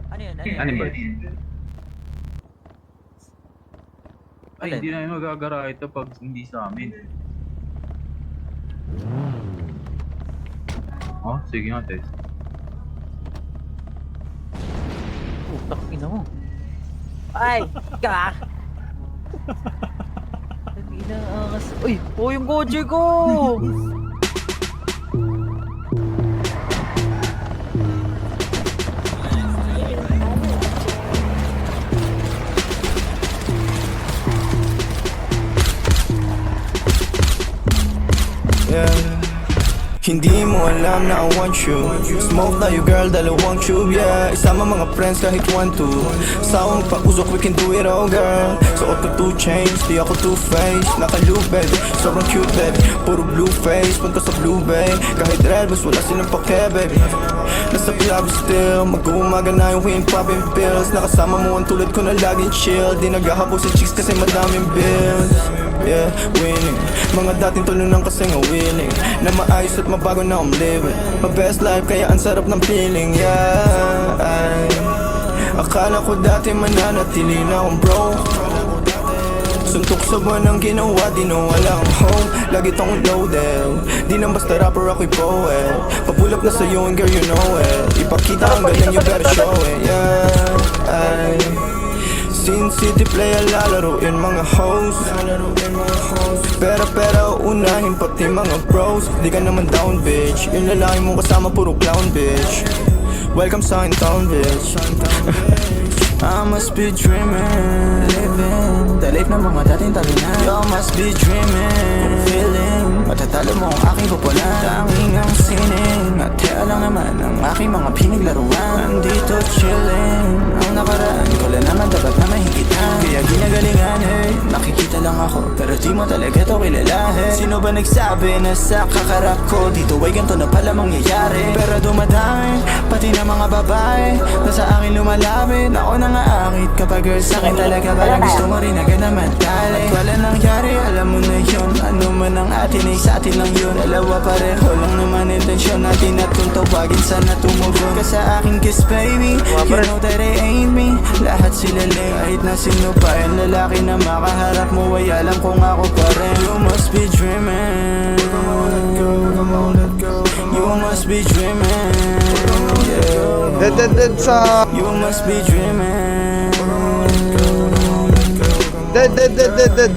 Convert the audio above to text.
Ano yun? Ano ba? Ay, Alin? hindi namin magagara ito pag hindi sa amin. Oh, sige nga, test. Putak ina mo. Ay! Ka! Ina angas. Uy! Oh, yung kotse ko! Yeah. Hindi mo alam na I want you. Smoke tayo girl, dalawang tube, yeah. Isama mga friends kahit 1-2. Sawang pag-usok, we can do it all, girl. Suot ko 2 chains, di ako two-faced. Naka-loop, baby, sobrang cute, baby. Puro blue face, punta sa blue bay. Kahit red, mas wala silang pake, baby. Nasa club still, mag-uumaga na yung wind popping pills. Nakasama mo ang tulad ko na laging chill. Di naghahabol sa chicks kasi madaming bills. Yeah, winning. Mga dating tulunang kasi nga willing na maayos at mabago na I'm living my best life, kaya ang sarap ng feeling, yeah. Ay, akala ko dati mananatili na akong broke. Suntok sa buwan ang ginawa, di na walang home. Lagi tong loaded, di nang basta rapper ako'y poet. Papulap na sa'yo and girl you know it. Ipakita ang galing, you better show it, yeah. Ay, Sin City play lalaroin mga hoes. Pero unahin pati mga bros. Di ka naman down bitch. Yung lalaki mong kasama puro clown bitch. Welcome sa akin town bitch. I must be dreaming, living the life ng mga dating talunan. You must be dreaming, feeling matatalo mo ang aking pupunan. Tanging ang sining at kaya lang naman ang aking mga pinaglaruan. Nandito chilling, ang nakaraan ko lang naman dapat na mahigitan. Kaya ginagalingan eh, nakikita lang ako pero di mo talaga to kilalahin. Sino ba nagsabi na sa kakarap ko dito ay ganito na pala mangyayari? Pero dumadami, pati na mga babae na sa akin lumalapit. Ako na nga akit kapag girl sa'kin talaga parang gusto mo rin agad na matali. At wala nangyari, alam mo na yun. Ano man ang atin ay sa atin lang yun. Dalawa pareho lang naman intensyon natin at kung tawagin sana tumugon ka sa aking kiss baby. You know that it ain't me. Lahat sila lame, kahit na sino pa yung lalaki na makaharap mo ay alam kung ako pa rin. You must be dreaming, you must be dreaming, yeah. Dead sa... You must be dreaming. Dead.